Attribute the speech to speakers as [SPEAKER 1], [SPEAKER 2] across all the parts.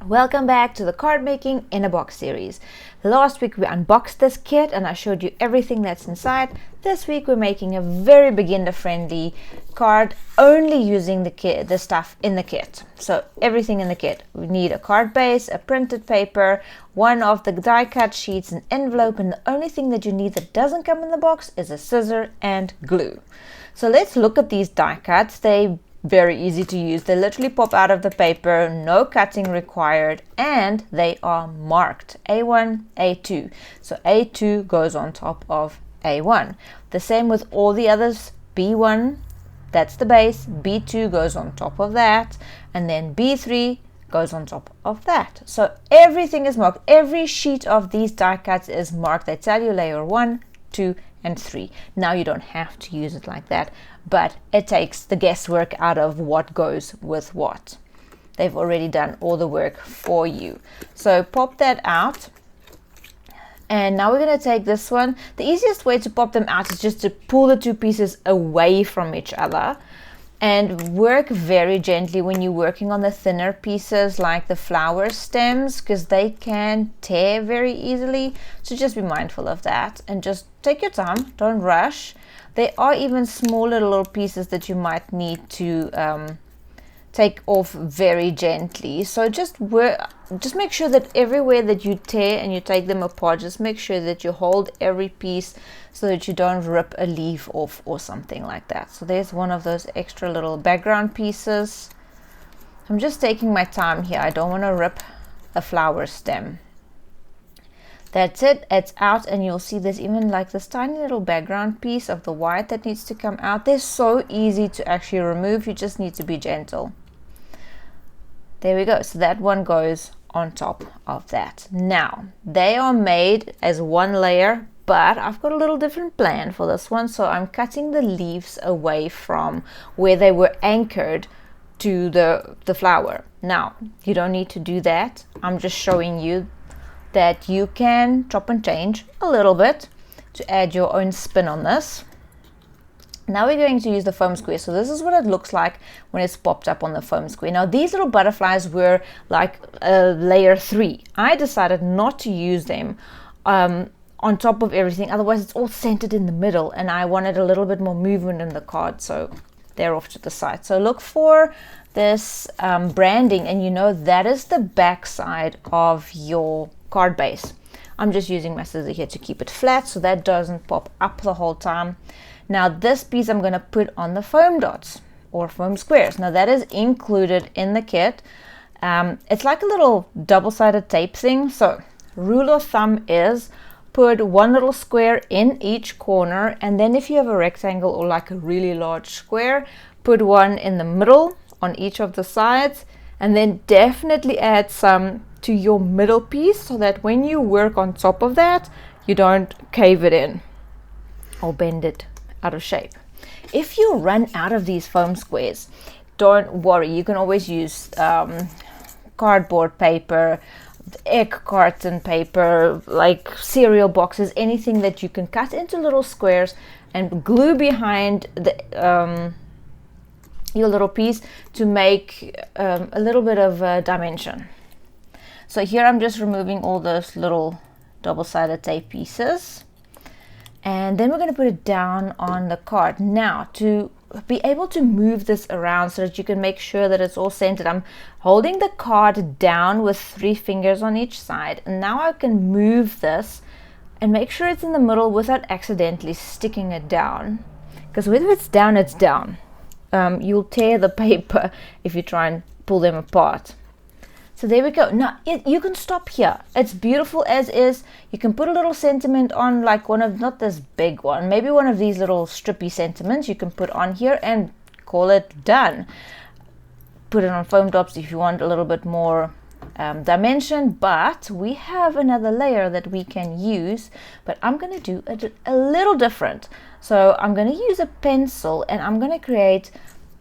[SPEAKER 1] Welcome back to the card making in a box series. Last week we unboxed this kit and I showed you everything that's inside. This week we're making a very beginner friendly card only using the stuff in the kit. So everything in the kit. We need a card base, a printed paper, one of the die cut sheets, an envelope, and the only thing that you need that doesn't come in the box is a scissor and glue. So let's look at these die cuts. They very easy to use. They literally pop out of the paper, no cutting required, and they are marked A1, A2. So A2 goes on top of A1. The same with all the others. B1, that's the base, B2 goes on top of that, and then B3 goes on top of that. So everything is marked. Every sheet of these die cuts is marked. They tell you layer 1, 2, and 3. Now you don't have to use it like that, but it takes the guesswork out of what goes with what. They've already done all the work for you. So pop that out. And now we're going to take this one. The easiest way to pop them out is just to pull the two pieces away from each other and work very gently when you're working on the thinner pieces like the flower stems, because they can tear very easily. So just be mindful of that and just take your time, don't rush. There are even smaller little pieces that you might need to take off very gently. So just make sure that everywhere that you tear and you take them apart, just make sure that you hold every piece so that you don't rip a leaf off or something like that. So there's one of those extra little background pieces. I'm just taking my time here. I don't want to rip a flower stem. That's it, it's out, and you'll see there's even like this tiny little background piece of the white that needs to come out. They're so easy to actually remove, you just need to be gentle. There we go, so that one goes on top of that. Now, they are made as one layer, but I've got a little different plan for this one, so I'm cutting the leaves away from where they were anchored to the flower. Now, you don't need to do that. I'm just showing you that you can chop and change a little bit to add your own spin on this. Now we're going to use the foam square. So this is what it looks like when it's popped up on the foam square. Now these little butterflies were like layer 3. I decided not to use them on top of everything, otherwise it's all centered in the middle and I wanted a little bit more movement in the card, so they're off to the side. So look for this branding, and you know that is the back side of your card base. I'm just using my scissors here to keep it flat so that doesn't pop up the whole time. Now this piece I'm going to put on the foam dots or foam squares. Now that is included in the kit. It's like a little double-sided tape thing. So rule of thumb is put one little square in each corner, and then if you have a rectangle or like a really large square, put one in the middle on each of the sides, and then definitely add some to your middle piece so that when you work on top of that, you don't cave it in or bend it out of shape. If you run out of these foam squares, don't worry, you can always use cardboard paper, egg carton paper, like cereal boxes, anything that you can cut into little squares and glue behind the your little piece to make a little bit of dimension. So here I'm just removing all those little double-sided tape pieces, and then we're going to put it down on the card. Now to be able to move this around so that you can make sure that it's all centered, I'm holding the card down with 3 fingers on each side, and now I can move this and make sure it's in the middle without accidentally sticking it down, because when it's down, it's down. You'll tear the paper if you try and pull them apart. So there we go. Now you can stop here. It's beautiful as is. You can put a little sentiment on, like one of, not this big one, maybe one of these little strippy sentiments you can put on here and call it done. Put it on foam dots if you want a little bit more dimension, but we have another layer that we can use, but I'm going to do a little different. So I'm going to use a pencil and I'm going to create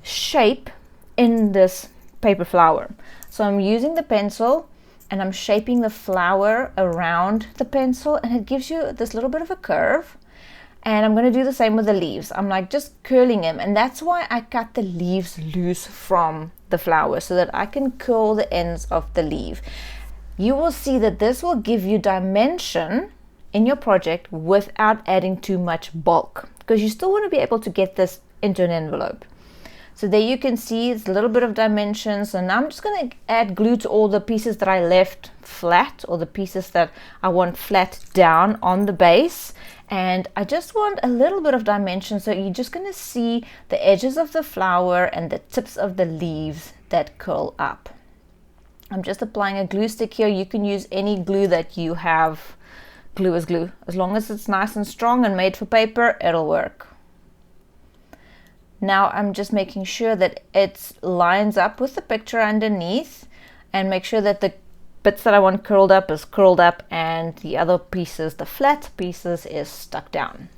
[SPEAKER 1] shape in this paper flower. So I'm using the pencil and I'm shaping the flower around the pencil, and it gives you this little bit of a curve. And I'm going to do the same with the leaves. I'm like just curling them, and that's why I cut the leaves loose from the flower so that I can curl the ends of the leaf. You will see that this will give you dimension in your project without adding too much bulk, because you still want to be able to get this into an envelope. So there you can see it's a little bit of dimension. So now I'm just going to add glue to all the pieces that I left flat, or the pieces that I want flat down on the base. And I just want a little bit of dimension, so you're just going to see the edges of the flower and the tips of the leaves that curl up. I'm just applying a glue stick here. You can use any glue that you have. Glue is glue. As long as it's nice and strong and made for paper, it'll work. Now I'm just making sure that it lines up with the picture underneath, and make sure that the bits that I want curled up is curled up and the other pieces, the flat pieces, is stuck down.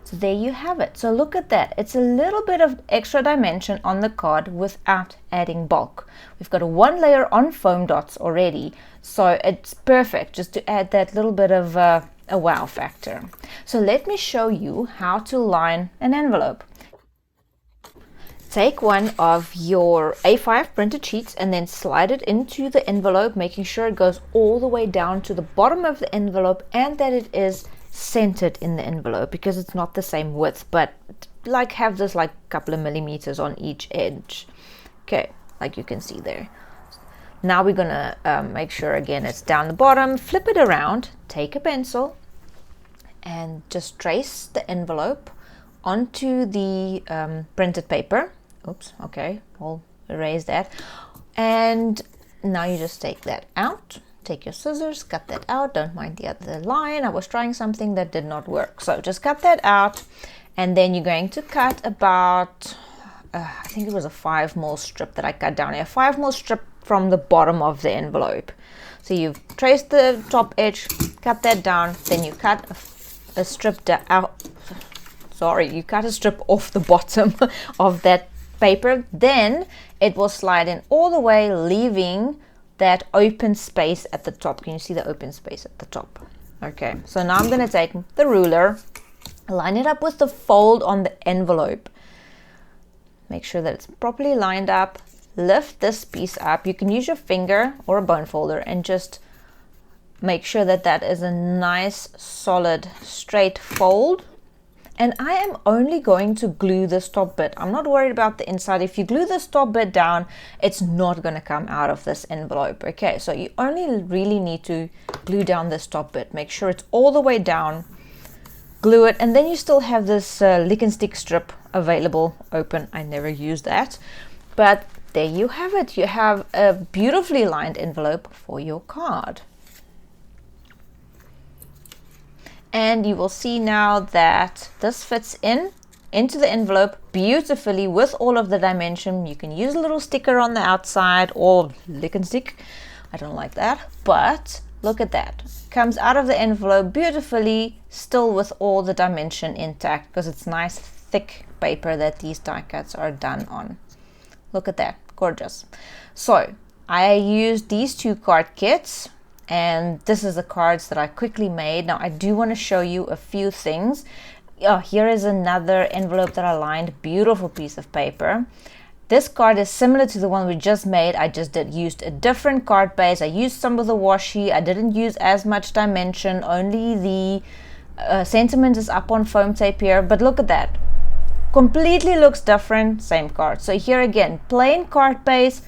[SPEAKER 1] So there you have it. So look at that. It's a little bit of extra dimension on the card without adding bulk. We've got a 1 layer on foam dots already, so it's perfect just to add that little bit of a wow factor. So let me show you how to line an envelope. Take one of your A5 printed sheets and then slide it into the envelope, making sure it goes all the way down to the bottom of the envelope and that it is centered in the envelope, because it's not the same width, but like have this like a couple of millimeters on each edge. Okay, like you can see there. Now we're gonna make sure again it's down the bottom, flip it around, take a pencil and just trace the envelope onto the printed paper. Oops, okay, I'll erase that. And now you just take that out. Take your scissors, cut that out. Don't mind the other line. I was trying something that did not work. So just cut that out. And then you're going to cut about, I think it was a 5mm strip that I cut down here. 5mm strip from the bottom of the envelope. So you've traced the top edge, cut that down. Then you cut a strip out. Sorry, you cut a strip off the bottom of that paper. Then it will slide in all the way, leaving that open space at the top. Can you see the open space at the top? Okay, so now I'm going to take the ruler, line it up with the fold on the envelope. Make sure that it's properly lined up. Lift this piece up. You can use your finger or a bone folder and just make sure that that is a nice, solid, straight fold. And I am only going to glue this top bit. I'm not worried about the inside. If you glue this top bit down, it's not going to come out of this envelope. Okay, so you only really need to glue down this top bit. Make sure it's all the way down. Glue it, and then you still have this lick and stick strip available open. I never use that. But there you have it. You have a beautifully lined envelope for your card. And you will see now that this fits into the envelope beautifully with all of the dimension. You can use a little sticker on the outside or lick and stick. I don't like that, but look at that. Comes out of the envelope beautifully, still with all the dimension intact, because it's nice thick paper that these die cuts are done on. Look at that, gorgeous. So I used these 2 card kits. And this is the cards that I quickly made. Now I do want to show you a few things. Here is another envelope that I lined. Beautiful piece of paper. This card is similar to the one we just made. I just used a different card base. I used some of the washi. I didn't use as much dimension. Only the sentiment is up on foam tape here. But look at that. Completely looks different. Same card. So here again, plain card base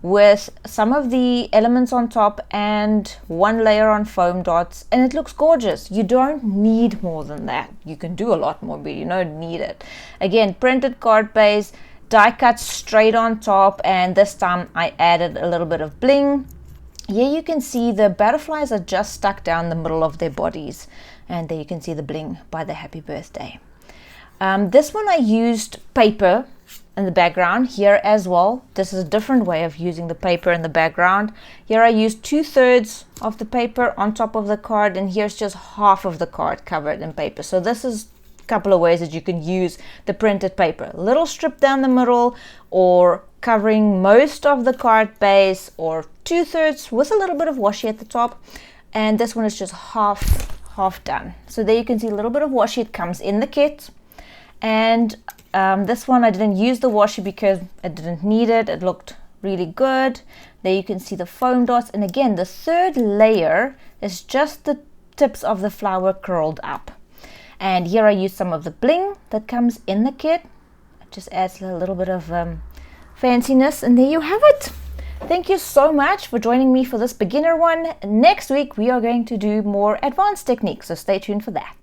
[SPEAKER 1] with some of the elements on top and 1 layer on foam dots, and it looks gorgeous. You don't need more than that. You can do a lot more, but you don't need it. Again, printed card base, die cut straight on top, and this time I added a little bit of bling. Here you can see the butterflies are just stuck down the middle of their bodies, and there you can see the bling by the happy birthday. This one I used paper in the background here as well. This is a different way of using the paper in the background. Here I used 2/3 of the paper on top of the card, and here's just half of the card covered in paper. So this is a couple of ways that you can use the printed paper. A little strip down the middle, or covering most of the card base, or 2/3, with a little bit of washi at the top. And this one is just half done. So there you can see a little bit of washi. It comes in the kit. And this one I didn't use the washi because I didn't need it. It looked really good. There you can see the foam dots. And again, the third layer is just the tips of the flower curled up. And here I use some of the bling that comes in the kit. It just adds a little bit of fanciness. And there you have it. Thank you so much for joining me for this beginner one. Next week we are going to do more advanced techniques, so stay tuned for that.